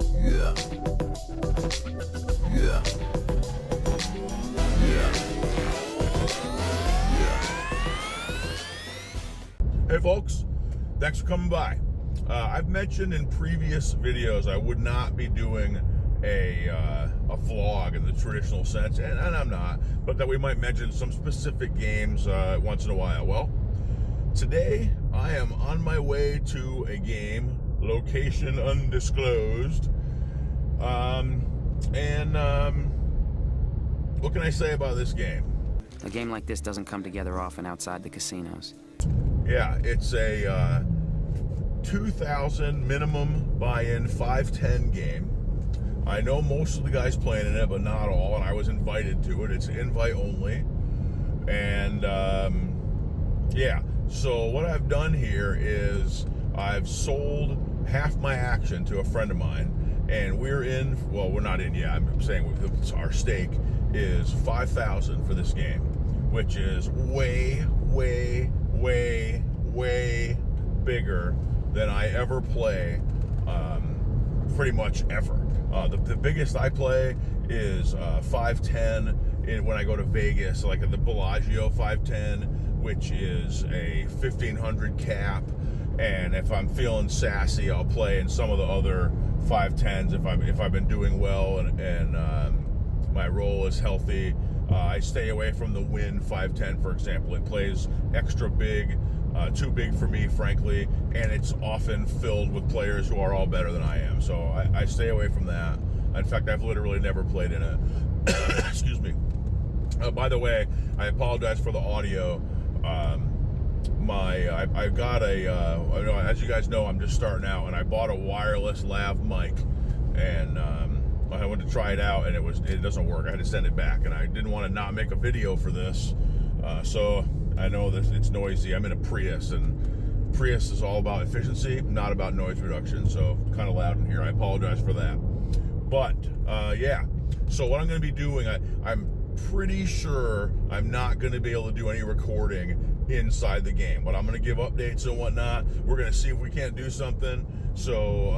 Yeah. Yeah. Yeah. Hey folks, thanks for coming by. I've mentioned in previous videos I would not be doing a vlog in the traditional sense, and I'm not, but that we might mention some specific games once in a while. Well, today I am on my way to a game, location undisclosed, what can I say about this game? A game like this doesn't come together often outside the casinos. Yeah, it's a 2,000 minimum buy-in 510 game. I know most of the guys playing in it, but not all, and I was invited to it. It's invite only. And yeah, so what I've done here is I've sold half my action to a friend of mine, and we're in, well, we're not in yet. I'm saying our stake is 5,000 for this game, which is way bigger than I ever play, pretty much ever. The biggest I play is 510 when I go to Vegas, like at the Bellagio 510, which is a 1,500 cap. And if I'm feeling sassy, I'll play in some of the other 510s if I've been doing well and my roll is healthy. I stay away from the Win 510, for example. It plays extra big, too big for me, frankly, and it's often filled with players who are all better than I am. So I stay away from that. In fact, I've literally never played in it. Excuse me. By the way, I apologize for the audio. I've got as you guys know, I'm just starting out, and I bought a wireless lav mic, and I went to try it out, and it doesn't work. I had to send it back, and I didn't want to not make a video for this. So I know that it's noisy. I'm in a Prius, and Prius is all about efficiency, not about noise reduction. So kind of loud in here. I apologize for that. But yeah. So what I'm going to be doing, I'm pretty sure I'm not going to be able to do any recording inside the game, but I'm going to give updates and whatnot. We're going to see if we can't do something. So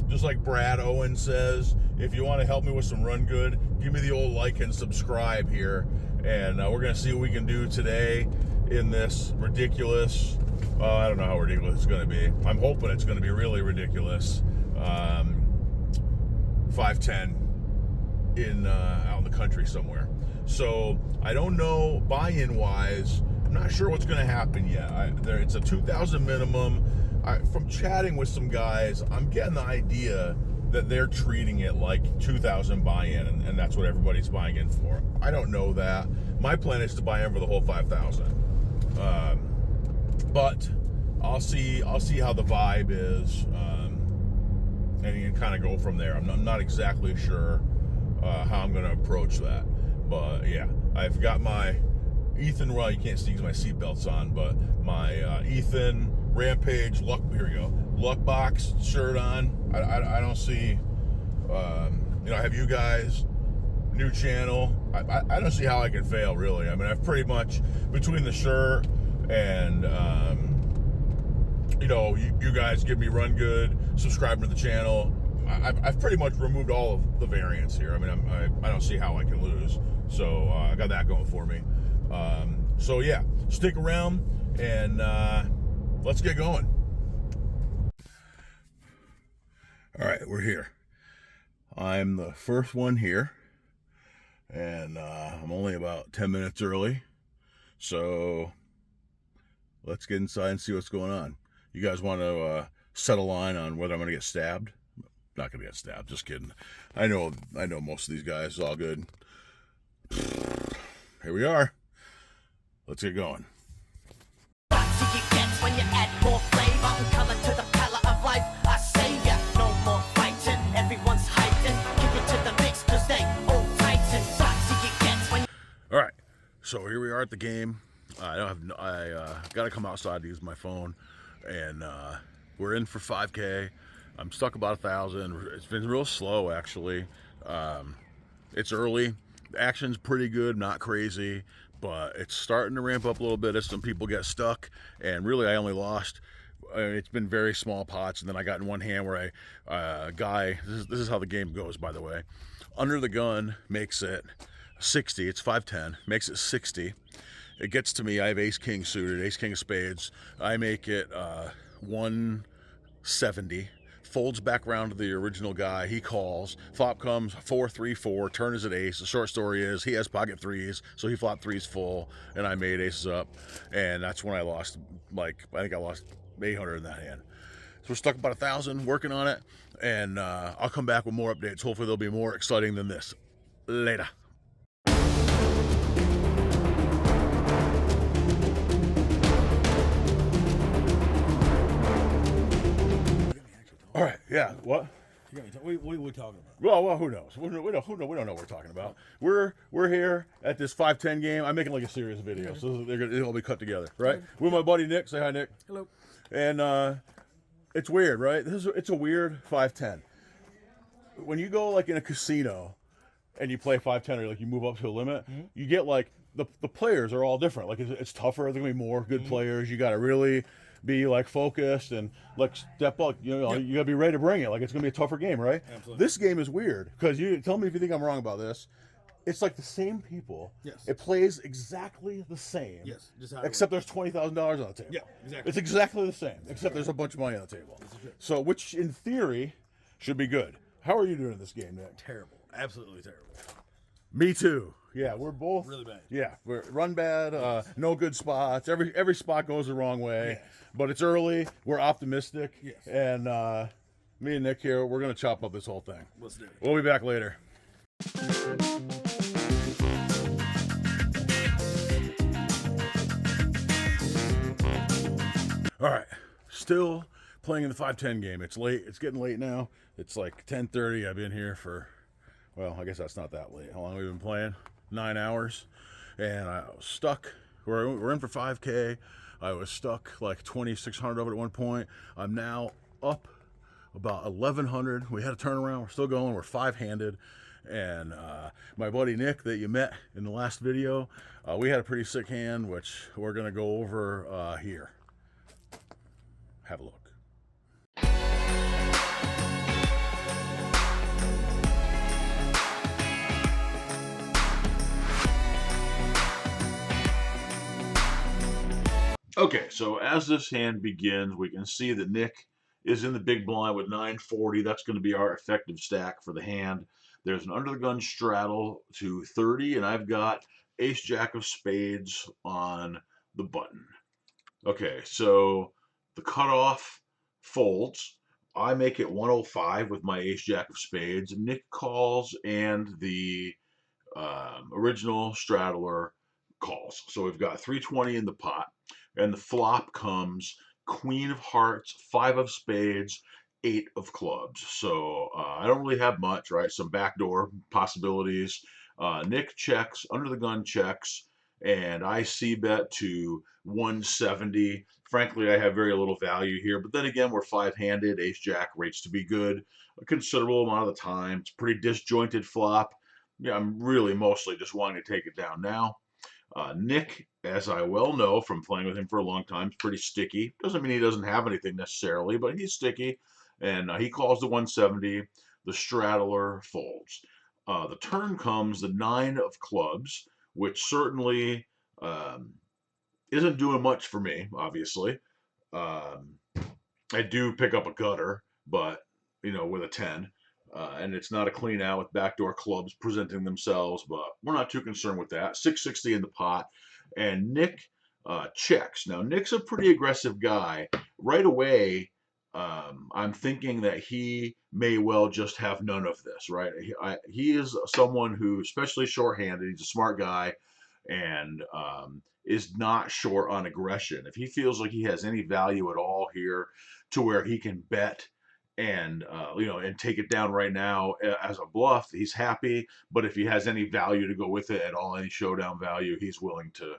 just like Brad Owen says, if you want to help me with some run good, give me the old like and subscribe here, and we're going to see what we can do today in this ridiculous, I don't know how ridiculous it's going to be. I'm hoping it's going to be really ridiculous 510 in out in the country somewhere. So I don't know, buy-in wise, I'm not sure what's going to happen yet. It's a 2,000 minimum. From chatting with some guys, I'm getting the idea that they're treating it like 2,000 buy-in, and that's what everybody's buying in for. I don't know that. My plan is to buy in for the whole 5,000. But I'll see how the vibe is, and you can kind of go from there. I'm not exactly sure how I'm going to approach that. But yeah, I've got my Ethan, well, you can't see because my seatbelt's on, but my Ethan Rampage luck box shirt on. I don't see, I have you guys, new channel. I don't see how I can fail, really. I mean, I've pretty much, between the shirt and, you guys give me run good, subscribe to the channel. I've pretty much removed all of the variants here. I mean, I don't see how I can lose. So I got that going for me. So yeah, stick around and let's get going. All right, we're here. I'm the first one here, and I'm only about 10 minutes early. So let's get inside and see what's going on. You guys want to set a line on whether I'm going to get stabbed? Not going to get stabbed, just kidding. I know most of these guys. It's all good. Here we are. Let's get going. All right, so here we are at the game. I got to come outside to use my phone, and we're in for 5K. I'm stuck about 1,000. It's been real slow, actually. It's early. The action's pretty good, not crazy, but it's starting to ramp up a little bit as some people get stuck. And really, I only lost it's been very small pots, and then I got in one hand where guy. This is how the game goes, by the way. Under the gun makes it 60. It's 510. Makes it 60. It gets to me. I have ace king suited, ace king of spades. I make it 170. Folds back around to the original guy. He calls. Flop comes 4-3-4. Turn is at ace. The short story is he has pocket threes, so he flopped threes full, and I made aces up, and that's when I lost. Like I think I lost 800 in that hand. So we're stuck about 1,000 working on it, and I'll come back with more updates. Hopefully they'll be more exciting than this. Later. All right, yeah. What? What are we talking about? Well, who knows? We don't know what we're talking about. We're here at this 510 game. I'm making like a serious video, so it'll be cut together, right? With my buddy Nick. Say hi, Nick. Hello. And it's weird, right? It's a weird 510. When you go like in a casino and you play 510, or like you move up to a limit, you get like the players are all different. Like it's tougher. There's gonna be more good players. You got to really be like focused and like step up. You gotta be ready to bring it. Like it's gonna be a tougher game, right? Absolutely. This game is weird because you tell me if you think I'm wrong about this. It's like the same people. Yes. It plays exactly the same. Yes. Except there's $20,000 on the table. Yeah, exactly. It's exactly the same, except there's a bunch of money on the table. So, which in theory should be good. How are you doing in this game, Nick? Terrible. Absolutely terrible. Me too. Yeah, we're both Really bad. Yeah, we're run bad. No good spots. Every spot goes the wrong way. Yes. But it's early. We're optimistic. Yes. And me and Nick here, we're gonna chop up this whole thing. Let's do it. We'll be back later. All right, still playing in the 510 game. It's late. It's getting late now. It's like 10:30. I've been here for, well, I guess that's not that late. How long have we been playing? 9 hours. And I was stuck. We're in for 5K. I was stuck like 2,600 of it at one point. I'm now up about 1,100. We had a turnaround. We're still going. We're five-handed. And my buddy Nick that you met in the last video, we had a pretty sick hand, which we're going to go over here. Have a look. Okay, so as this hand begins, we can see that Nick is in the big blind with 940. That's going to be our effective stack for the hand. There's an under the gun straddle to 30, and I've got ace jack of spades on the button. Okay, so the cutoff folds. I make it 105 with my ace jack of spades. Nick calls, and the original straddler calls. So we've got 320 in the pot, and the flop comes queen of hearts, 5 of spades, 8 of clubs. So I don't really have much, right? Some backdoor possibilities. Nick checks, under the gun checks, and I see bet to 170. Frankly, I have very little value here, but then again, we're five-handed. Ace jack rates to be good a considerable amount of the time. It's a pretty disjointed flop. Yeah, I'm really mostly just wanting to take it down now. Nick, as I well know from playing with him for a long time, is pretty sticky. Doesn't mean he doesn't have anything necessarily, but he's sticky, and he calls the 170. The straddler folds. The turn comes the 9 of clubs, which certainly isn't doing much for me, obviously. I do pick up a gutter, but, with a 10. And it's not a clean out with backdoor clubs presenting themselves, but we're not too concerned with that. 660 in the pot, and Nick checks. Now, Nick's a pretty aggressive guy. Right away, I'm thinking that he may well just have none of this, right? He is someone who, especially shorthanded, he's a smart guy, and is not short on aggression. If he feels like he has any value at all here to where he can bet and and take it down right now as a bluff, he's happy. But if he has any value to go with it at all, any showdown value, he's willing to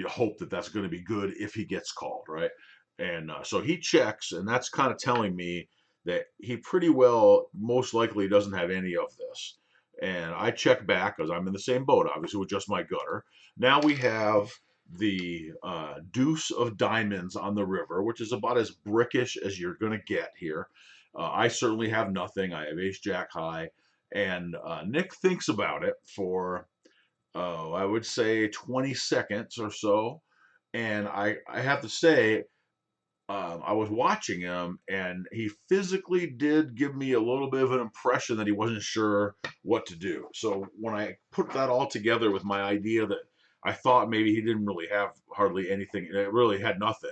hope that that's going to be good if he gets called, right? And so he checks, and that's kind of telling me that he pretty well most likely doesn't have any of this. And I check back because I'm in the same boat, obviously, with just my gutter. Now we have the deuce of diamonds on the river, which is about as brickish as you're going to get here. I certainly have nothing. I have ace jack high, and Nick thinks about it for, I would say 20 seconds or so. And I have to say, I was watching him, and he physically did give me a little bit of an impression that he wasn't sure what to do. So when I put that all together with my idea that I thought maybe he didn't really have hardly anything, it really had nothing.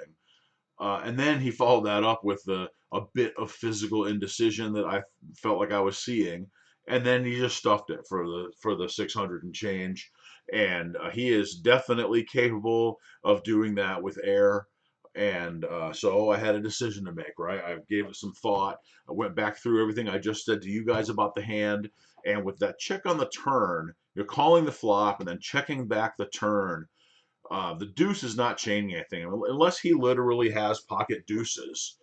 And then he followed that up with a bit of physical indecision that I felt like I was seeing, and then he just stuffed it for the 600 and change. And he is definitely capable of doing that with air. And so I had a decision to make. Right, I gave it some thought. I went back through everything I just said to you guys about the hand, and with that check on the turn, you're calling the flop and then checking back the turn. The deuce is not changing anything unless he literally has pocket deuces.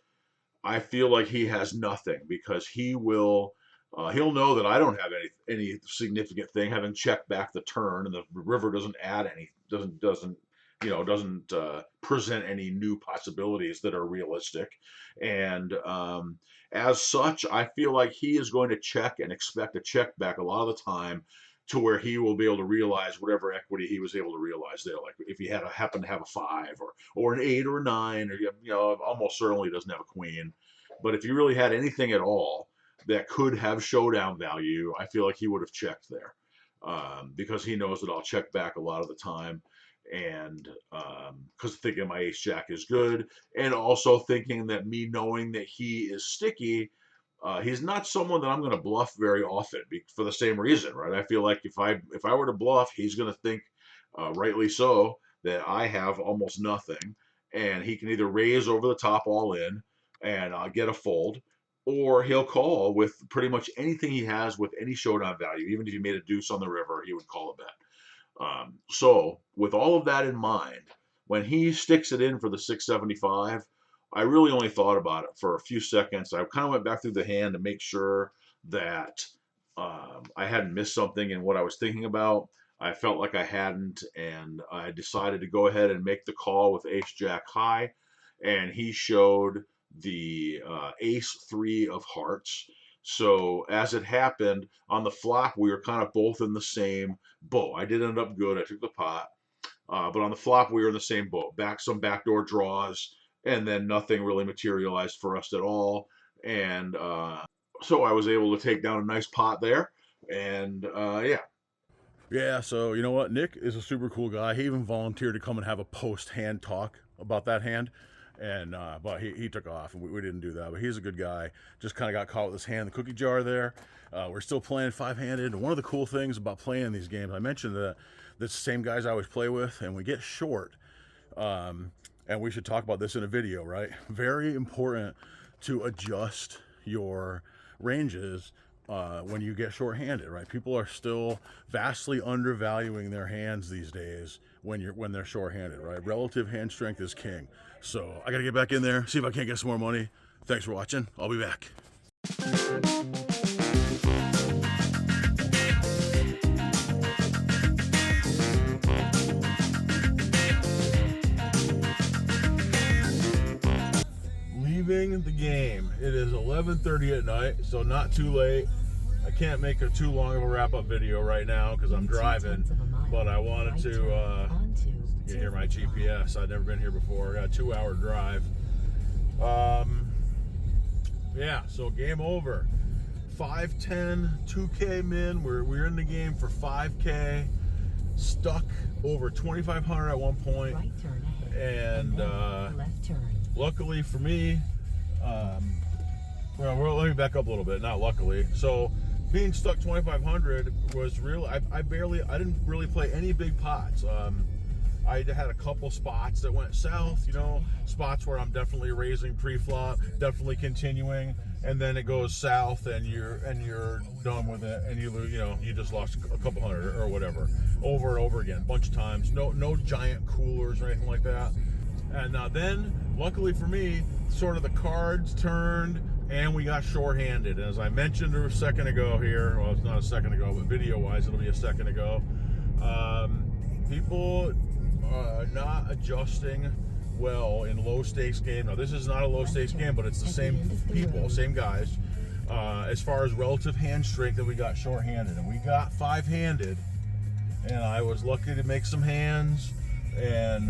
I feel like he has nothing because he'll know that I don't have any significant thing, having checked back the turn, and the river doesn't add any, doesn't present any new possibilities that are realistic. And as such, I feel like he is going to check and expect a check back a lot of the time, to where he will be able to realize whatever equity he was able to realize there. Like if he happened to have a 5 or an 8 or a 9, or almost certainly doesn't have a queen. But if he really had anything at all that could have showdown value, I feel like he would have checked there, because he knows that I'll check back a lot of the time. And because thinking my ace jack is good, and also thinking that me knowing that he is sticky, he's not someone that I'm going to bluff very often, for the same reason, right? I feel like if I were to bluff, he's going to think, rightly so, that I have almost nothing, and he can either raise over the top all in and get a fold, or he'll call with pretty much anything he has with any showdown value. Even if you made a deuce on the river, he would call a bet. So with all of that in mind, when he sticks it in for the 675, I really only thought about it for a few seconds. I kind of went back through the hand to make sure that I hadn't missed something in what I was thinking about. I felt like I hadn't, and I decided to go ahead and make the call with ace jack high, and he showed the ace 3 of hearts. So as it happened, on the flop, we were kind of both in the same boat. I did end up good. I took the pot. But on the flop, we were in the same boat. Some backdoor draws, and then nothing really materialized for us at all. And so I was able to take down a nice pot there. And yeah. Yeah, so you know what? Nick is a super cool guy. He even volunteered to come and have a post-hand talk about that hand. And but he took off, and we didn't do that. But he's a good guy. Just kind of got caught with his hand in the cookie jar there. We're still playing 5-handed. And one of the cool things about playing these games, I mentioned that the same guys I always play with, and we get short. And we should talk about this in a video, right? Very important to adjust your ranges when you get short-handed, right? People are still vastly undervaluing their hands these days when they're short-handed, right? Relative hand strength is king. So I gotta get back in there, see if I can't get some more money. Thanks for watching. I'll be back. Leaving the game. It is 11:30 at night, so not too late. I can't make a too long of a wrap-up video right now because I'm driving, but I wanted to get here my GPS. I'd never been here before. I got a 2-hour drive. Yeah, so game over. 510, 2K min. We're in the game for 5K. Stuck over 2,500 at one point. Right turn ahead, and left turn. Luckily for me, well, let me back up a little bit. Not luckily. So being stuck 2,500 was real. I didn't really play any big pots. I had a couple spots that went south, spots where I'm definitely raising pre-flop, definitely continuing, and then it goes south and you're done with it, and you just lost a couple hundred or whatever, over and over again, a bunch of times. No giant coolers or anything like that. And then, luckily for me, sort of the cards turned and we got short-handed. And as I mentioned a second ago here, well, it's not a second ago, but video-wise, it'll be a second ago. People not adjusting well in low stakes game. Now this is not a low stakes game, but it's the same people, same guys. As far as relative hand strength, that we got short-handed, and we got 5-handed, and I was lucky to make some hands and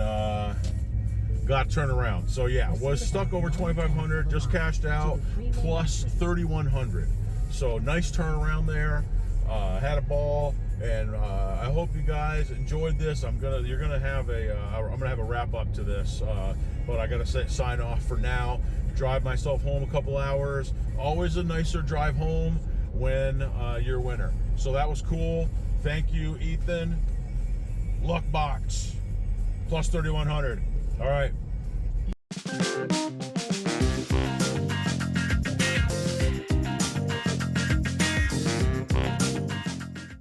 got turned around. So yeah, was stuck over 2,500, just cashed out plus 3,100. So nice turnaround there. Had a ball, and I hope you guys enjoyed this. I'm gonna have a wrap up to this, but I gotta sign off for now. Drive myself home a couple hours. Always a nicer drive home when you're winter. So that was cool. Thank you, Ethan. Luck box plus 3,100. All right.